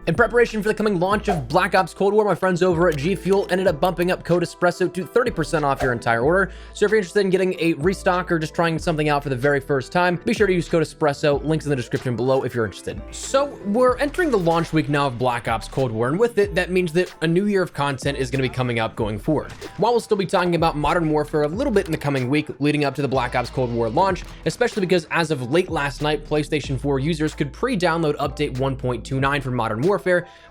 In preparation for the coming launch of Black Ops Cold War, my friends over at G Fuel ended up bumping up code Espresso to 30% off your entire order. So if you're interested in getting a restock or just trying something out for the very first time, be sure to use code Espresso. Links in the description below if you're interested. So we're entering the launch week now of Black Ops Cold War, and with it, that means that a new year of content is going to be coming up going forward. While we'll still be talking about Modern Warfare a little bit in the coming week leading up to the Black Ops Cold War launch, especially because as of late last night, PlayStation 4 users could pre-download update 1.29 for Modern Warfare,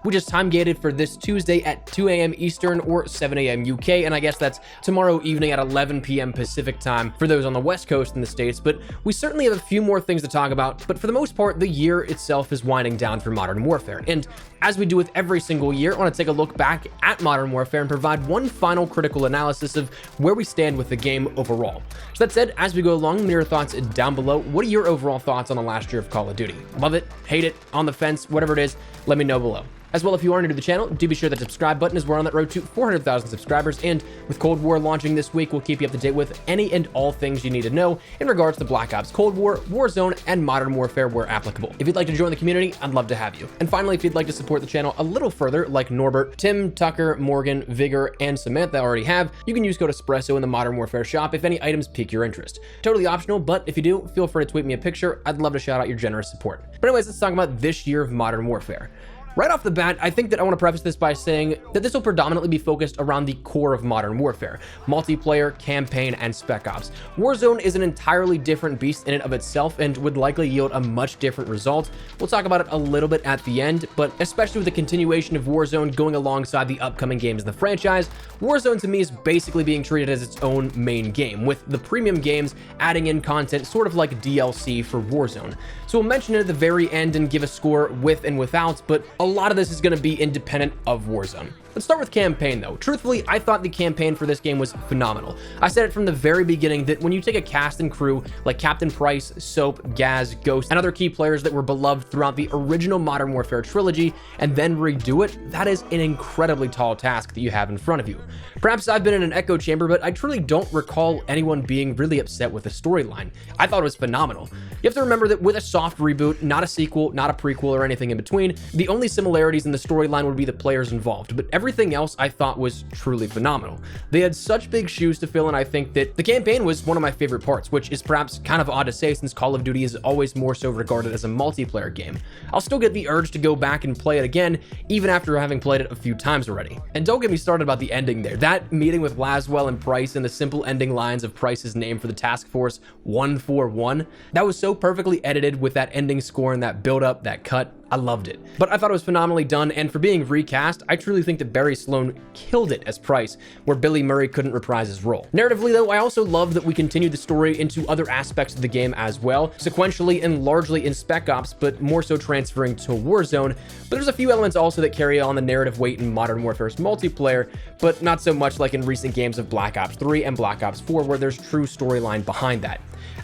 which is time gated for this Tuesday at 2 a.m. Eastern or 7 a.m. UK, and I guess that's tomorrow evening at 11 p.m. Pacific time for those on the West Coast in the States. But we certainly have a few more things to talk about, but for the most part, the year itself is winding down for Modern Warfare. And as we do with every single year, I want to take a look back at Modern Warfare and provide one final critical analysis of where we stand with the game overall. So that said, as we go along, leave your thoughts down below. What are your overall thoughts on the last year of Call of Duty? Love it, hate it, on the fence, whatever it is, let me know below. As well, if you are new to the channel, do be sure that subscribe button as we're on that road to 400,000 subscribers, and with Cold War launching this week, we'll keep you up to date with any and all things you need to know in regards to Black Ops Cold War, Warzone, and Modern Warfare where applicable. If you'd like to join the community, I'd love to have you. And finally, if you'd like to support the channel a little further, like Norbert, Tim, Tucker, Morgan, Vigor, and Samantha already have, you can use code Espresso in the Modern Warfare shop if any items pique your interest. Totally optional, but if you do, feel free to tweet me a picture. I'd love to shout out your generous support. But anyways, let's talk about this year of Modern Warfare. Right off the bat, I think that I want to preface this by saying that this will predominantly be focused around the core of Modern Warfare: multiplayer, campaign, and Spec Ops. Warzone is an entirely different beast in and of itself and would likely yield a much different result. We'll talk about it a little bit at the end, but especially with the continuation of Warzone going alongside the upcoming games in the franchise, Warzone to me is basically being treated as its own main game, with the premium games adding in content sort of like DLC for Warzone. So we'll mention it at the very end and give a score with and without, but a lot of this is going to be independent of Warzone. Let's start with campaign though. Truthfully, I thought the campaign for this game was phenomenal. I said it from the very beginning that when you take a cast and crew like Captain Price, Soap, Gaz, Ghost, and other key players that were beloved throughout the original Modern Warfare trilogy and then redo it, that is an incredibly tall task that you have in front of you. Perhaps I've been in an echo chamber, but I truly don't recall anyone being really upset with the storyline. I thought it was phenomenal. You have to remember that with a soft reboot, not a sequel, not a prequel, or anything in between, the only similarities in the storyline would be the players involved, but everything else I thought was truly phenomenal. They had such big shoes to fill, and I think that the campaign was one of my favorite parts, which is perhaps kind of odd to say since Call of Duty is always more so regarded as a multiplayer game. I'll still get the urge to go back and play it again, even after having played it a few times already. And don't get me started about the ending there. That meeting with Laswell and Price and the simple ending lines of Price's name for the task force 141, that was so perfectly edited with that ending score and that build up, that cut. I loved it. But I thought it was phenomenally done, and for being recast, I truly think that Barry Sloan killed it as Price, where Billy Murray couldn't reprise his role. Narratively though, I also love that we continued the story into other aspects of the game as well, sequentially and largely in Spec Ops, but more so transferring to Warzone. But there's a few elements also that carry on the narrative weight in Modern Warfare's multiplayer, but not so much like in recent games of Black Ops 3 and Black Ops 4, where there's true storyline behind that.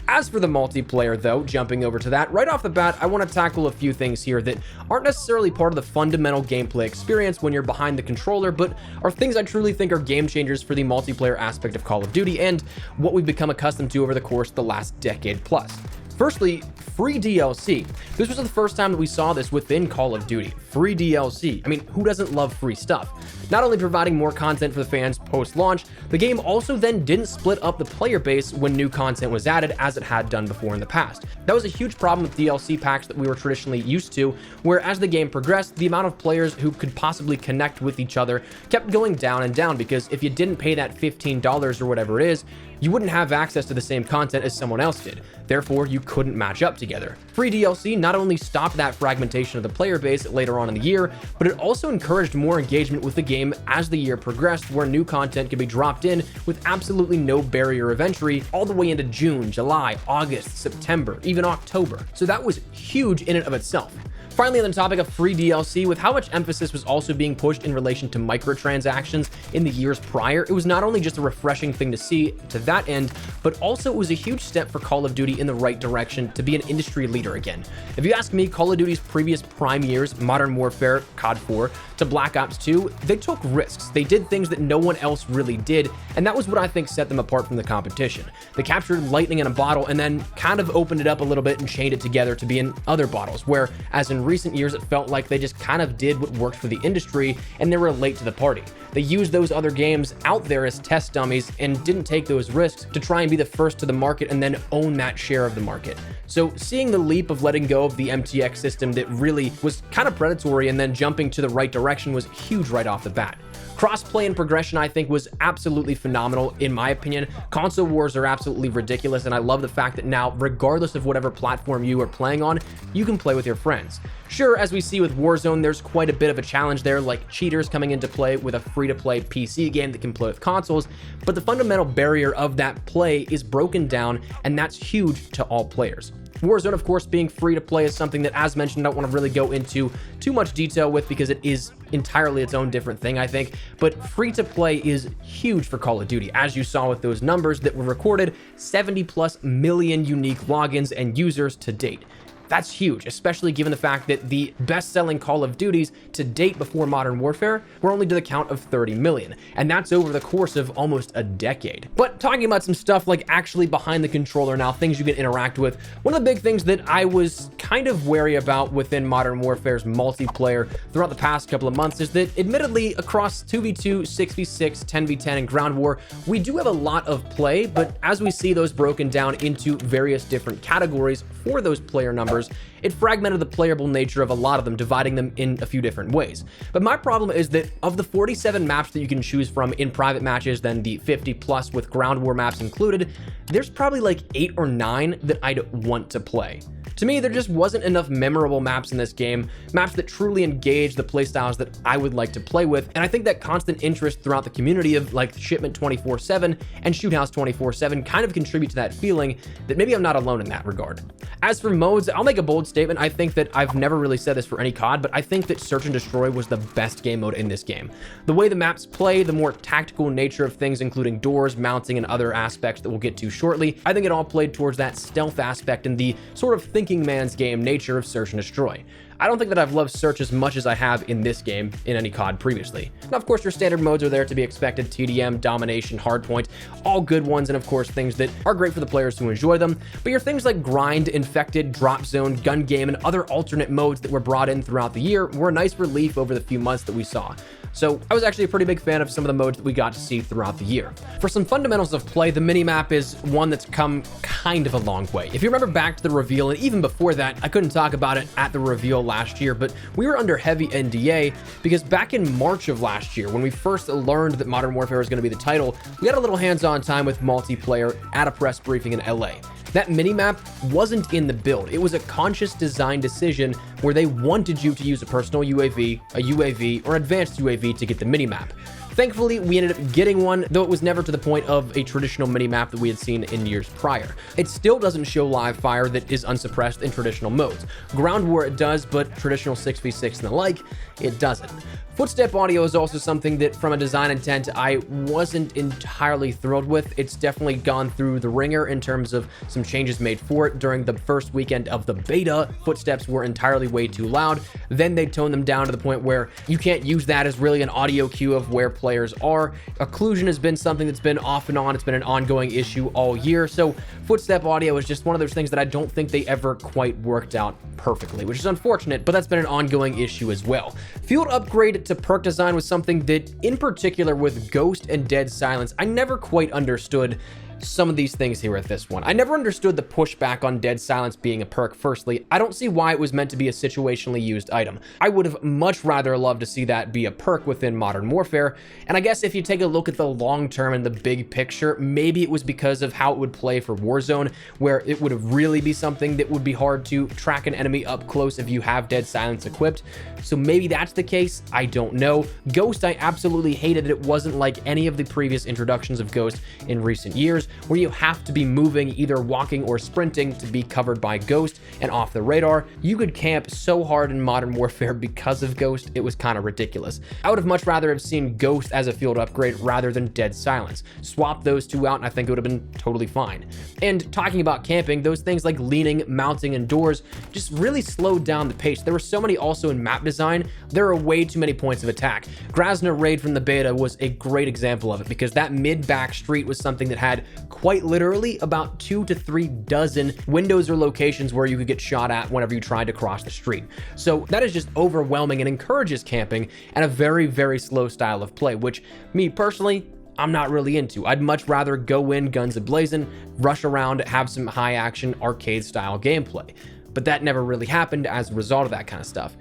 As for the multiplayer though, jumping over to that, right off the bat, I want to tackle a few things here that aren't necessarily part of the fundamental gameplay experience when you're behind the controller, but are things I truly think are game changers for the multiplayer aspect of Call of Duty and what we've become accustomed to over the course of the last decade plus. Firstly, free DLC. This was the first time that we saw this within Call of Duty. Free DLC. I mean, who doesn't love free stuff? Not only providing more content for the fans post-launch, the game also then didn't split up the player base when new content was added as it had done before in the past. That was a huge problem with DLC packs that we were traditionally used to, where as the game progressed, the amount of players who could possibly connect with each other kept going down and down, because if you didn't pay that $15 or whatever it is, you wouldn't have access to the same content as someone else did. Therefore, you couldn't match up together. Free DLC not only stopped that fragmentation of the player base later on in the year, but it also encouraged more engagement with the game as the year progressed, where new content could be dropped in with absolutely no barrier of entry all the way into June, July, August, September, even October. So that was huge in and of itself. Finally, on the topic of free DLC, with how much emphasis was also being pushed in relation to microtransactions in the years prior, it was not only just a refreshing thing to see to that end, but also it was a huge step for Call of Duty in the right direction to be an industry leader again. If you ask me, Call of Duty's previous prime years, Modern Warfare, COD 4, to Black Ops 2, they took risks. They did things that no one else really did, and that was what I think set them apart from the competition. They captured lightning in a bottle and then kind of opened it up a little bit and chained it together to be in other bottles, where, as in in recent years, it felt like they just kind of did what worked for the industry and they were late to the party. They used those other games out there as test dummies and didn't take those risks to try and be the first to the market and then own that share of the market. So seeing the leap of letting go of the MTX system that really was kind of predatory and then jumping to the right direction was huge right off the bat. Crossplay and progression, I think, was absolutely phenomenal, in my opinion. Console wars are absolutely ridiculous, and I love the fact that now, regardless of whatever platform you are playing on, you can play with your friends. Sure, as we see with Warzone, there's quite a bit of a challenge there, like cheaters coming into play with a free-to-play PC game that can play with consoles, but the fundamental barrier of that play is broken down, and that's huge to all players. Warzone, of course, being free to play is something that, as mentioned, I don't want to really go into too much detail with because it is entirely its own different thing, I think. But free to play is huge for Call of Duty. As you saw with those numbers that were recorded, 70+ million unique logins and users to date. That's huge, especially given the fact that the best-selling Call of Duties to date before Modern Warfare were only to the count of 30 million, and that's over the course of almost a decade. But talking about some stuff like actually behind the controller now, things you can interact with, one of the big things that I was kind of wary about within Modern Warfare's multiplayer throughout the past couple of months is that, admittedly, across 2v2, 6v6, 10v10, and ground war, we do have a lot of play, but as we see those broken down into various different categories for those player numbers, it fragmented the playable nature of a lot of them, dividing them in a few different ways. But my problem is that of the 47 maps that you can choose from in private matches, then the 50+ with ground war maps included, there's probably like 8 or 9 that I'd want to play. To me, there just wasn't enough memorable maps in this game, maps that truly engage the playstyles that I would like to play with, and I think that constant interest throughout the community of like Shipment 24/7 and Shoothouse 24/7 kind of contribute to that feeling that maybe I'm not alone in that regard. As for modes, I'll make a bold statement. I think that I've never really said this for any COD, but I think that Search and Destroy was the best game mode in this game. The way the maps play, the more tactical nature of things, including doors, mounting, and other aspects that we'll get to shortly, I think it all played towards that stealth aspect and the sort of thinking man's game nature of Search and Destroy. I don't think that I've loved Search as much as I have in this game in any COD previously. Now, of course, your standard modes are there to be expected: TDM, Domination, Hardpoint, all good ones, and of course things that are great for the players who enjoy them. But your things like Grind, Infected, Drop Zone, Gun Game, and other alternate modes that were brought in throughout the year were a nice relief over the few months that we saw. So I was actually a pretty big fan of some of the modes that we got to see throughout the year. For some fundamentals of play, the minimap is one that's come kind of a long way. If you remember back to the reveal, and even before that, I couldn't talk about it at the reveal last year, but we were under heavy NDA because back in March of last year, when we first learned that Modern Warfare was going to be the title, we had a little hands-on time with multiplayer at a press briefing in LA. That minimap wasn't in the build. It was a conscious design decision where they wanted you to use a personal UAV, a UAV, or advanced UAV to get the minimap. Thankfully, we ended up getting one, though it was never to the point of a traditional minimap that we had seen in years prior. It still doesn't show live fire that is unsuppressed in traditional modes. Ground war it does, but traditional 6v6 and the like, it doesn't. Footstep audio is also something that, from a design intent, I wasn't entirely thrilled with. It's definitely gone through the ringer in terms of some changes made for it. During the first weekend of the beta, footsteps were entirely way too loud. Then they toned them down to the point where you can't use that as really an audio cue of where players are. Occlusion has been something that's been off and on. It's been an ongoing issue all year. So footstep audio is just one of those things that I don't think they ever quite worked out perfectly, which is unfortunate, but that's been an ongoing issue as well. Field upgrade to perk design was something that, in particular with Ghost and Dead Silence, I never quite understood some of these things here with this one. I never understood the pushback on Dead Silence being a perk. Firstly, I don't see why it was meant to be a situationally used item. I would have much rather loved to see that be a perk within Modern Warfare, and I guess if you take a look at the long term and the big picture, maybe it was because of how it would play for Warzone, where it would really be something that would be hard to track an enemy up close if you have Dead Silence equipped. So maybe that's the case. I don't know. Ghost, I absolutely hated it. It wasn't like any of the previous introductions of Ghost in recent years, where you have to be moving, either walking or sprinting, to be covered by Ghost and off the radar. You could camp so hard in Modern Warfare because of Ghost, it was kind of ridiculous. I would have much rather have seen Ghost as a field upgrade rather than Dead Silence. Swap those two out and I think it would have been totally fine. And talking about camping, those things like leaning, mounting, and doors just really slowed down the pace. There were so many also in map design. There are way too many points of attack. Grasna Raid from the beta was a great example of it, because that mid-back street was something that had quite literally about 2 to 3 dozen windows or locations where you could get shot at whenever you tried to cross the street. So that is just overwhelming and encourages camping and a very, very slow style of play, which me personally, I'm not really into. I'd much rather go in guns a-blazing, rush around, have some high action arcade style gameplay. But that never really happened as a result of that kind of stuff.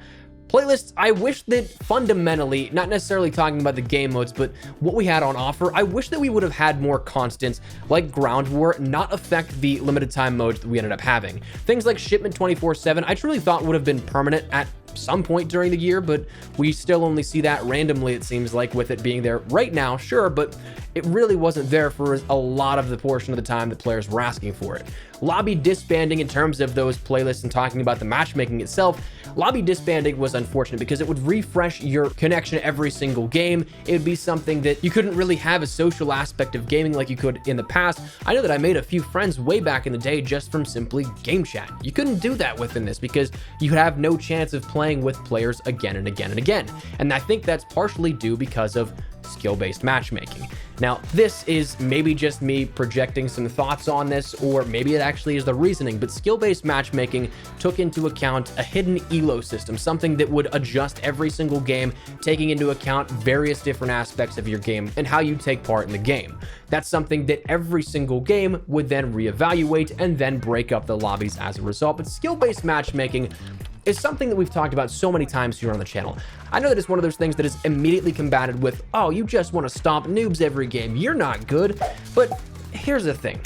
Playlists, I wish that fundamentally, not necessarily talking about the game modes, but what we had on offer, I wish that we would have had more constants like Ground War not affect the limited time modes that we ended up having. Things like Shipment 24/7, I truly thought would have been permanent at some point during the year, but we still only see that randomly, it seems like, with it being there right now, sure, but it really wasn't there for a lot of the portion of the time that players were asking for it. Lobby disbanding, in terms of those playlists and talking about the matchmaking itself, lobby disbanding was unfortunate because it would refresh your connection every single game. It would be something that you couldn't really have a social aspect of gaming like you could in the past. I know that I made a few friends way back in the day just from simply game chat. You couldn't do that within this because you have no chance of playing with players again and again and again. And I think that's partially due because of skill-based matchmaking. Now, this is maybe just me projecting some thoughts on this, or maybe it actually is the reasoning, but skill-based matchmaking took into account a hidden elo system, something that would adjust every single game, taking into account various different aspects of your game and how you take part in the game. That's something that every single game would then reevaluate and then break up the lobbies as a result. But skill-based matchmaking is something that we've talked about so many times here on the channel. I know that it's one of those things that is immediately combated with, oh, you just want to stomp noobs every game, you're not good. But here's the thing.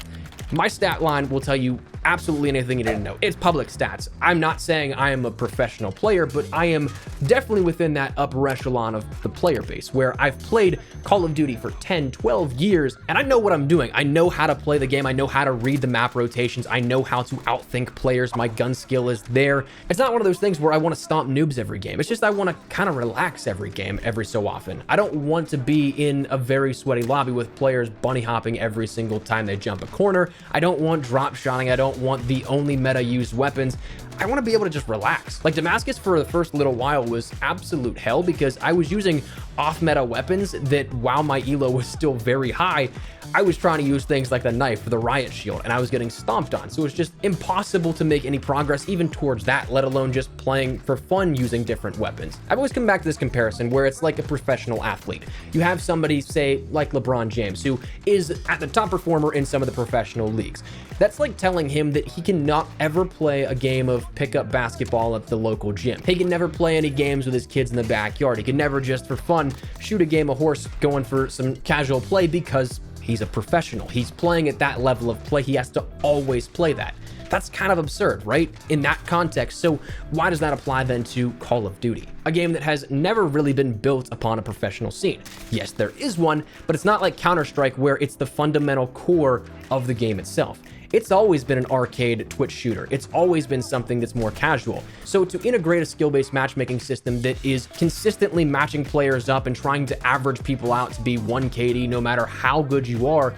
My stat line will tell you absolutely anything you need to know. It's public stats. I'm not saying I am a professional player, but I am definitely within that upper echelon of the player base where I've played Call of Duty for 10, 12 years, and I know what I'm doing. I know how to play the game. I know how to read the map rotations. I know how to outthink players. My gun skill is there. It's not one of those things where I want to stomp noobs every game. It's just I want to kind of relax every game every so often. I don't want to be in a very sweaty lobby with players bunny hopping every single time they jump a corner. I don't want drop shotting. I don't want the only meta used weapons. I want to be able to just relax. Like Damascus for the first little while was absolute hell because I was using off meta weapons that while my elo was still very high, I was trying to use things like the knife for the riot shield and I was getting stomped on. So it was just impossible to make any progress even towards that, let alone just playing for fun using different weapons. I've always come back to this comparison where it's like a professional athlete. You have somebody, say, like LeBron James, who is at the top performer in some of the professional leagues. That's like telling him that he cannot ever play a game of pickup basketball at the local gym. He can never play any games with his kids in the backyard. He can never just for fun shoot a game of horse going for some casual play because he's a professional. He's playing at that level of play. He has to always play that. That's kind of absurd, right? In that context. So why does that apply then to Call of Duty? A game that has never really been built upon a professional scene. Yes, there is one, but it's not like Counter-Strike where it's the fundamental core of the game itself. It's always been an arcade Twitch shooter. It's always been something that's more casual. So to integrate a skill-based matchmaking system that is consistently matching players up and trying to average people out to be 1 KD no matter how good you are,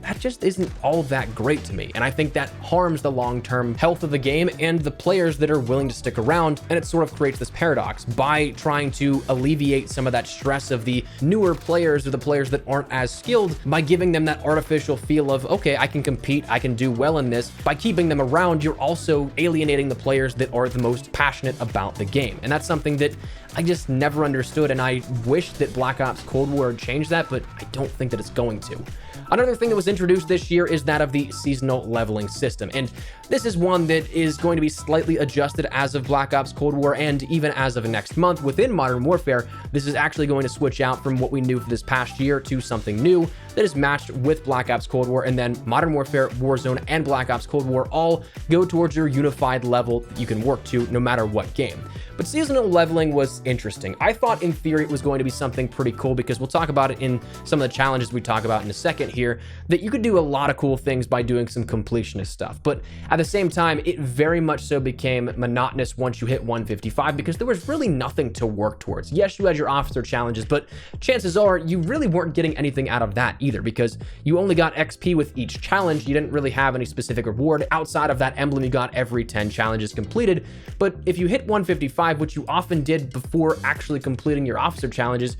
that just isn't all that great to me. And I think that harms the long-term health of the game and the players that are willing to stick around. And it sort of creates this paradox by trying to alleviate some of that stress of the newer players or the players that aren't as skilled by giving them that artificial feel of, okay, I can compete, I can do well in this. By keeping them around, you're also alienating the players that are the most passionate about the game. And that's something that I just never understood. And I wish that Black Ops Cold War had changed that, but I don't think that it's going to. Another thing that was introduced this year is that of the seasonal leveling system. And this is one that is going to be slightly adjusted as of Black Ops Cold War and even as of next month within Modern Warfare. This is actually going to switch out from what we knew for this past year to something new that is matched with Black Ops Cold War, and then Modern Warfare, Warzone, and Black Ops Cold War all go towards your unified level that you can work to no matter what game. But seasonal leveling was interesting. I thought in theory it was going to be something pretty cool because we'll talk about it in some of the challenges we talk about in a second here, that you could do a lot of cool things by doing some completionist stuff. But at the same time, it very much so became monotonous once you hit 155 because there was really nothing to work towards. Yes, you had your officer challenges, but chances are you really weren't getting anything out of that either because you only got XP with each challenge. You didn't really have any specific reward outside of that emblem you got every 10 challenges completed. But if you hit 155, which you often did before actually completing your officer challenges,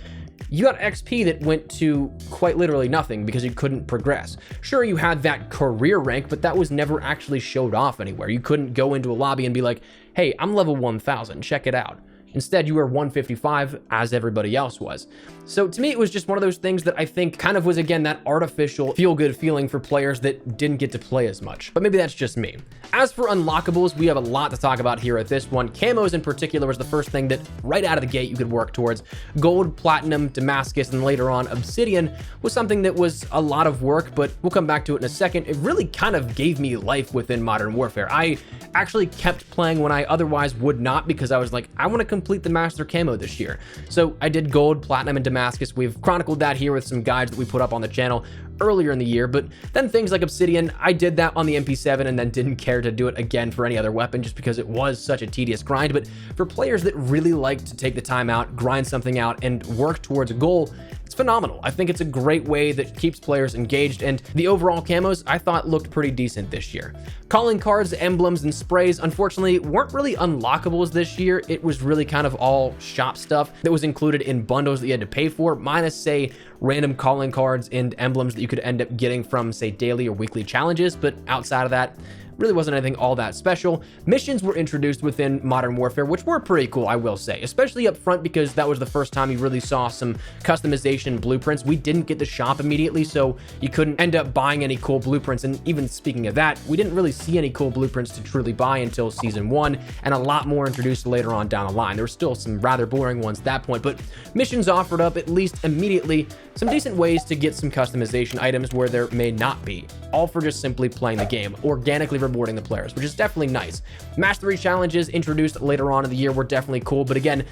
you got XP that went to quite literally nothing because you couldn't progress. Sure, you had that career rank, but that was never actually showed off anywhere. You couldn't go into a lobby and be like, hey, I'm level 1000, check it out. Instead, you were 155 as everybody else was. So to me, it was just one of those things that I think kind of was, again, that artificial feel-good feeling for players that didn't get to play as much. But maybe that's just me. As for unlockables, we have a lot to talk about here at this one. Camos in particular was the first thing that right out of the gate you could work towards. Gold, platinum, Damascus, and later on Obsidian was something that was a lot of work, but we'll come back to it in a second. It really kind of gave me life within Modern Warfare. I actually kept playing when I otherwise would not, because I was like, I want to complete the Master Camo this year. So I did Gold, Platinum, and Damascus. We've chronicled that here with some guides that we put up on the channel earlier in the year, but then things like Obsidian, I did that on the MP7 and then didn't care to do it again for any other weapon just because it was such a tedious grind. But for players that really like to take the time out, grind something out, and work towards a goal, it's phenomenal. I think it's a great way that keeps players engaged, and the overall camos I thought looked pretty decent this year. Calling cards, emblems, and sprays unfortunately weren't really unlockables this year. It was really kind of all shop stuff that was included in bundles that you had to pay for, minus, say, random calling cards and emblems that you could end up getting from, say, daily or weekly challenges. But outside of that, really wasn't anything all that special. Missions were introduced within Modern Warfare, which were pretty cool, I will say, especially up front because that was the first time you really saw some customization blueprints. We didn't get the shop immediately, so you couldn't end up buying any cool blueprints. And even speaking of that, we didn't really see any cool blueprints to truly buy until Season 1, and a lot more introduced later on down the line. There were still some rather boring ones at that point, but missions offered up, at least immediately, some decent ways to get some customization items where there may not be, all for just simply playing the game, organically rewarding the players, which is definitely nice. Mastery challenges introduced later on in the year were definitely cool, but again,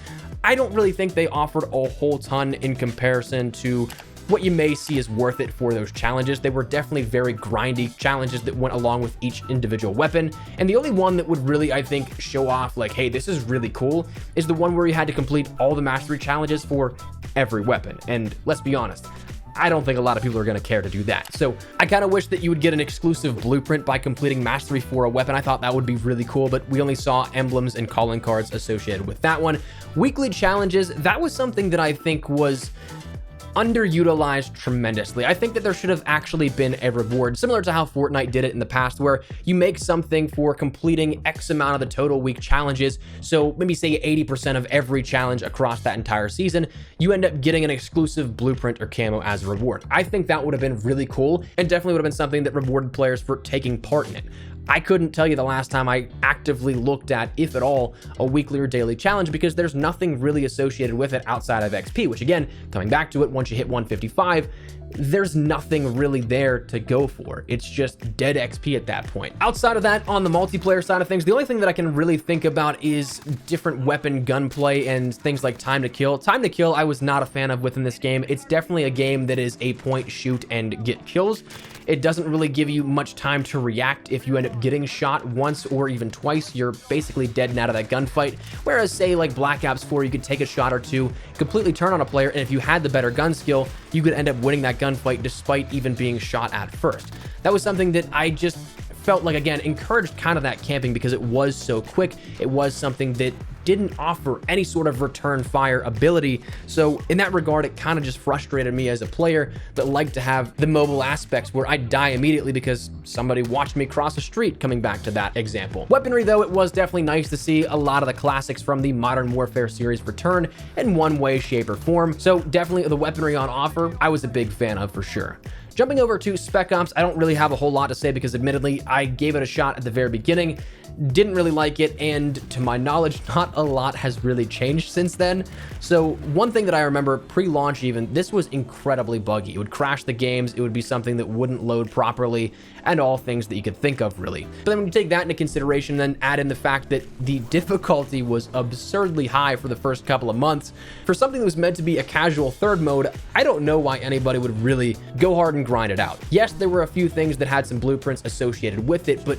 I don't really think they offered a whole ton in comparison to what you may see is worth it for those challenges. They were definitely very grindy challenges that went along with each individual weapon, and the only one that would really, I think, show off like, hey, this is really cool, is the one where you had to complete all the mastery challenges for every weapon. And let's be honest, I don't think a lot of people are going to care to do that. So I kind of wish that you would get an exclusive blueprint by completing mastery for a weapon. I thought that would be really cool, but we only saw emblems and calling cards associated with that one. Weekly challenges, that was something that I think was underutilized tremendously. I think that there should have actually been a reward similar to how Fortnite did it in the past, where you make something for completing X amount of the total week challenges. So maybe say 80% of every challenge across that entire season, you end up getting an exclusive blueprint or camo as a reward. I think that would have been really cool, and definitely would have been something that rewarded players for taking part in it. I couldn't tell you the last time I actively looked at, if at all, a weekly or daily challenge, because there's nothing really associated with it outside of XP, which again, coming back to it, once you hit 155, there's nothing really there to go for. It's just dead XP at that point. Outside of that, on the multiplayer side of things, the only thing that I can really think about is different weapon gunplay and things like time to kill. Time to kill, I was not a fan of within this game. It's definitely a game that is a point, shoot, and get kills. It doesn't really give you much time to react. If you end up getting shot once or even twice, you're basically dead and out of that gunfight. Whereas, say, like Black Ops 4, you could take a shot or two, completely turn on a player, and if you had the better gun skill, you could end up winning that gunfight despite even being shot at first. That was something that I just felt like, again, encouraged kind of that camping because it was so quick. It was something that didn't offer any sort of return fire ability. So in that regard, it kind of just frustrated me as a player that liked to have the mobile aspects where I'd die immediately because somebody watched me cross the street, coming back to that example. Weaponry, though, it was definitely nice to see a lot of the classics from the Modern Warfare series return in one way, shape, or form. So definitely the weaponry on offer, I was a big fan of for sure. Jumping over to Spec Ops, I don't really have a whole lot to say because admittedly, I gave it a shot at the very beginning, didn't really like it, and to my knowledge, not a lot has really changed since then. So one thing that I remember pre-launch even, this was incredibly buggy. It would crash the games, it would be something that wouldn't load properly, and all things that you could think of, really. But then when you take that into consideration, then add in the fact that the difficulty was absurdly high for the first couple of months, for something that was meant to be a casual third mode, I don't know why anybody would really go hard and grind it out. Yes, there were a few things that had some blueprints associated with it, but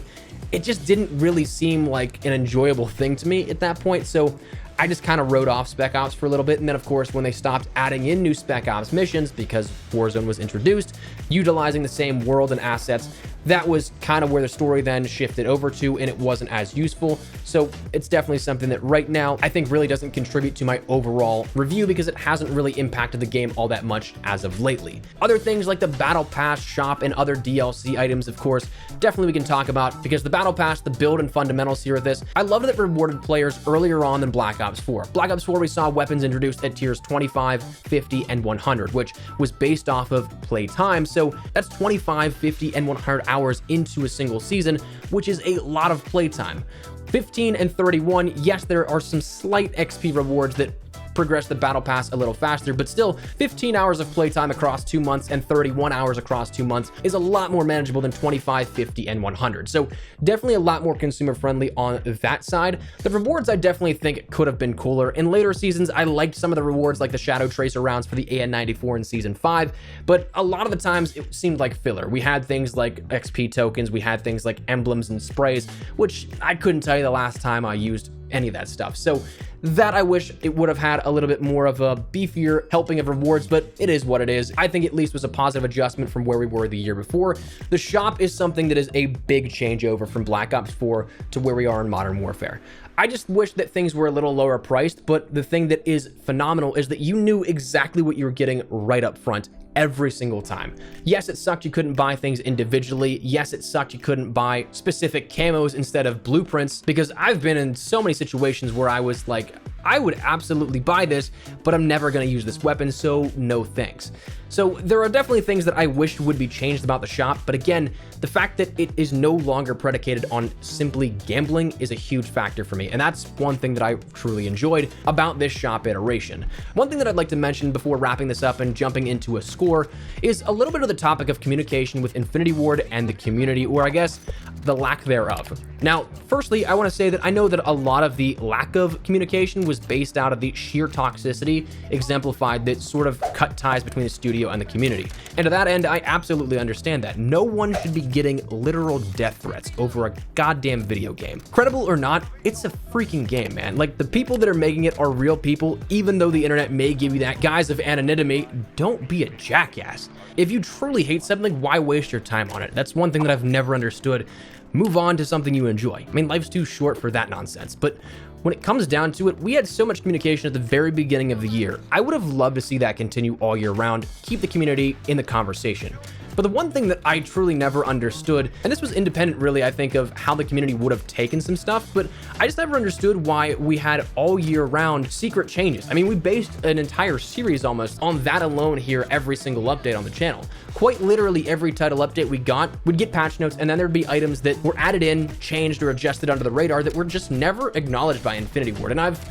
it just didn't really seem like an enjoyable thing to me at that point. So I just kind of wrote off Spec Ops for a little bit. And then, of course, when they stopped adding in new Spec Ops missions because Warzone was introduced, utilizing the same world and assets, that was kind of where the story then shifted over to, and it wasn't as useful. So it's definitely something that right now I think really doesn't contribute to my overall review because it hasn't really impacted the game all that much as of lately. Other things like the Battle Pass shop and other DLC items, of course, definitely we can talk about, because the Battle Pass, the build and fundamentals here of this, I love that it rewarded players earlier on than Black Ops 4. Black Ops 4, we saw weapons introduced at tiers 25, 50, and 100, which was based off of play time. So that's 25, 50, and 100 hours into a single season, which is a lot of playtime. 15 and 31, yes, there are some slight XP rewards that progress the battle pass a little faster, but still 15 hours of playtime across 2 months and 31 hours across 2 months is a lot more manageable than 25, 50, and 100. So definitely a lot more consumer friendly on that side. The rewards I definitely think could have been cooler. In later seasons, I liked some of the rewards like the Shadow Tracer rounds for the AN94 in season 5, but a lot of the times it seemed like filler. We had things like XP tokens, we had things like emblems and sprays, which I couldn't tell you the last time I used any of that stuff. So that I wish it would have had a little bit more of a beefier helping of rewards, but it is what it is. I think at least was a positive adjustment from where we were the year before. The shop is something that is a big changeover from Black Ops 4 to where we are in Modern Warfare. I just wish that things were a little lower priced, but the thing that is phenomenal is that you knew exactly what you were getting right up front every single time. Yes, it sucked you couldn't buy things individually. Yes, it sucked you couldn't buy specific camos instead of blueprints, because I've been in so many situations where I was like, I would absolutely buy this, but I'm never going to use this weapon, so no thanks. So there are definitely things that I wish would be changed about the shop, but again, the fact that it is no longer predicated on simply gambling is a huge factor for me, and that's one thing that I truly enjoyed about this shop iteration. One thing that I'd like to mention before wrapping this up and jumping into a score is a little bit of the topic of communication with Infinity Ward and the community, or I guess the lack thereof. Now, firstly, I want to say that I know that a lot of the lack of communication was based out of the sheer toxicity exemplified that sort of cut ties between the studio and the community. And to that end, I absolutely understand that. No one should be getting literal death threats over a goddamn video game. Credible or not, it's a freaking game, man. Like, the people that are making it are real people, even though the internet may give you that guise of anonymity. Don't be a jackass. If you truly hate something, why waste your time on it? That's one thing that I've never understood. Move on to something you enjoy. I mean, life's too short for that nonsense. But when it comes down to it, we had so much communication at the very beginning of the year. I would have loved to see that continue all year round, keep the community in the conversation. But the one thing that I truly never understood, and this was independent really, I think, of how the community would have taken some stuff, but I just never understood why we had all year round secret changes. I mean, we based an entire series almost on that alone here, every single update on the channel. Quite literally every title update we got would get patch notes, and then there'd be items that were added in, changed, or adjusted under the radar that were just never acknowledged by Infinity Ward, and I've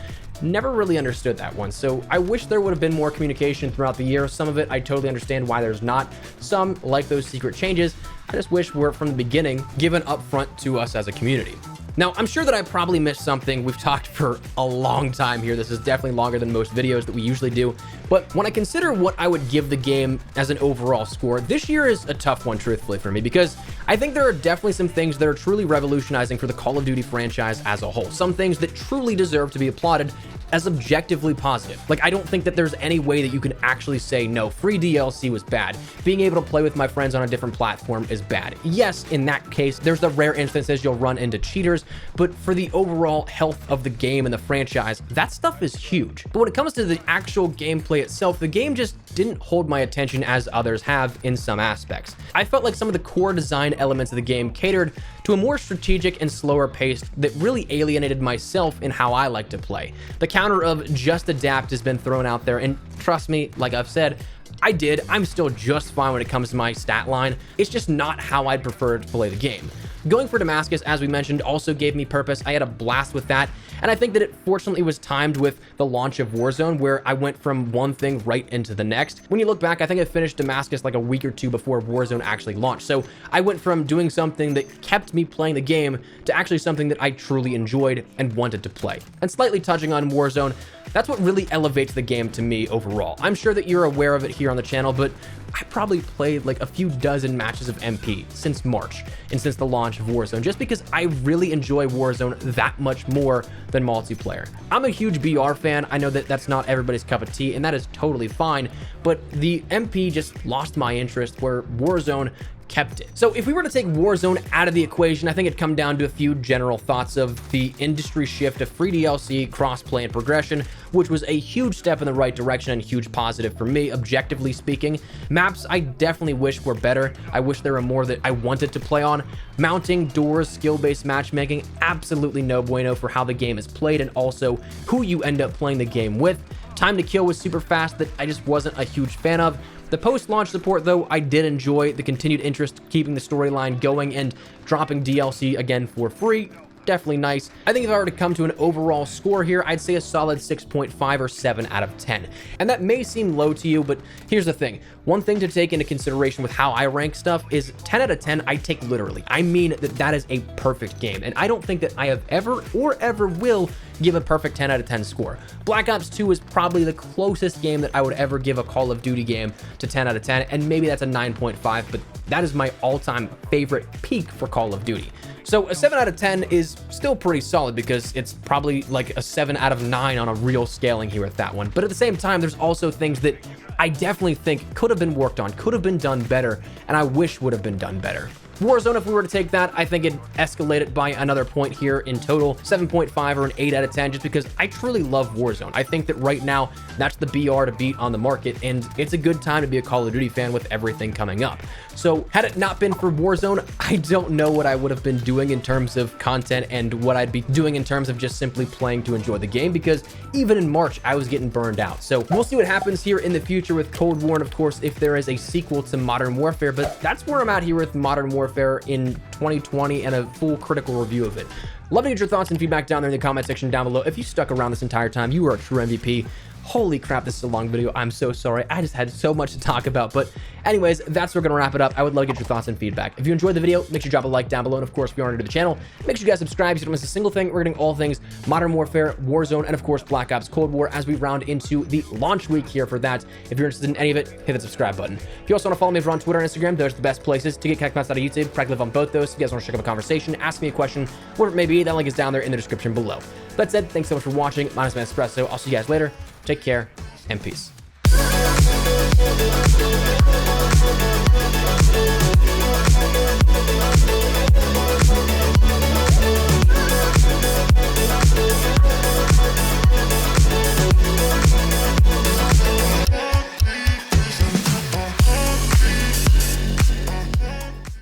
never really understood that one. So I wish there would have been more communication throughout the year. Some of it I totally understand why there's not. Some, like those secret changes, I just wish were from the beginning given up front to us as a community. Now, I'm sure that I probably missed something. We've talked for a long time here. This is definitely longer than most videos that we usually do. But when I consider what I would give the game as an overall score, this year is a tough one, truthfully, for me, because I think there are definitely some things that are truly revolutionizing for the Call of Duty franchise as a whole. Some things that truly deserve to be applauded as objectively positive. Like, I don't think that there's any way that you can actually say, no, free DLC was bad. Being able to play with my friends on a different platform is bad. Yes, in that case, there's the rare instances you'll run into cheaters, but for the overall health of the game and the franchise, that stuff is huge. But when it comes to the actual gameplay itself, the game just didn't hold my attention as others have in some aspects. I felt like some of the core design elements of the game catered to a more strategic and slower pace that really alienated myself in how I like to play. The counter of just adapt has been thrown out there, and trust me, like I've said, I'm still just fine when it comes to my stat line. It's just not how I'd prefer to play the game. Going for Damascus, as we mentioned, also gave me purpose. I had a blast with that, and I think that it fortunately was timed with the launch of Warzone, where I went from one thing right into the next. When you look back, I think I finished Damascus like a week or two before Warzone actually launched, so I went from doing something that kept me playing the game to actually something that I truly enjoyed and wanted to play. And slightly touching on Warzone, that's what really elevates the game to me overall. I'm sure that you're aware of it here on the channel, but I probably played like a few dozen matches of MP since March and since the launch of Warzone, just because I really enjoy Warzone that much more than multiplayer. I'm a huge BR fan. I know that that's not everybody's cup of tea, and that is totally fine, but the MP just lost my interest, where Warzone kept it. So if we were to take Warzone out of the equation, I think it'd come down to a few general thoughts of the industry shift to free DLC, crossplay, and progression, which was a huge step in the right direction and huge positive for me, objectively speaking. Maps, I definitely wish were better. I wish there were more that I wanted to play on. Mounting, doors, skill-based matchmaking, absolutely no bueno for how the game is played and also who you end up playing the game with. Time to kill was super fast that I just wasn't a huge fan of. The post-launch support, though, I did enjoy. The continued interest keeping the storyline going and dropping DLC again for free. Definitely nice. I think if I were to come to an overall score here, I'd say a solid 6.5 or 7 out of 10. And that may seem low to you, but here's the thing. One thing to take into consideration with how I rank stuff is 10 out of 10 I take literally. I mean that is a perfect game. And I don't think that I have ever or ever will give a perfect 10 out of 10 score. Black Ops 2 is probably the closest game that I would ever give a Call of Duty game to 10 out of 10. And maybe that's a 9.5, but that is my all-time favorite peak for Call of Duty. So a 7 out of 10 is still pretty solid because it's probably like a 7 out of 9 on a real scaling here at that one. But at the same time, there's also things that I definitely think could have been worked on, could have been done better, and I wish would have been done better. Warzone, if we were to take that, I think it'd escalate it by another point here in total, 7.5 or an 8 out of 10, just because I truly love Warzone. I think that right now, that's the BR to beat on the market, and it's a good time to be a Call of Duty fan with everything coming up. So had it not been for Warzone, I don't know what I would have been doing in terms of content and what I'd be doing in terms of just simply playing to enjoy the game, because even in March, I was getting burned out. So we'll see what happens here in the future with Cold War, and of course, if there is a sequel to Modern Warfare, but that's where I'm at here with Modern Warfare in 2020 and a full critical review of it. Love to get your thoughts and feedback down there in the comment section down below. If you stuck around this entire time, you are a true MVP. Holy crap, this is a long video. I'm so sorry. I just had so much to talk about. But anyways, that's where we're going to wrap it up. I would love to get your thoughts and feedback. If you enjoyed the video, make sure you drop a like down below. And of course, if you aren't new to the channel, make sure you guys subscribe so you don't miss a single thing. We're getting all things Modern Warfare, Warzone, and of course, Black Ops Cold War as we round into the launch week here for that. If you're interested in any of it, hit the subscribe button. If you also want to follow me over on Twitter and Instagram, those are the best places to get connected outside of YouTube. Practically live on both those. If you guys want to check up a conversation, ask me a question, whatever it may be, that link is down there in the description below. That said, thanks so much for watching. My name is Espresso. I'll see you guys later. Take care and peace.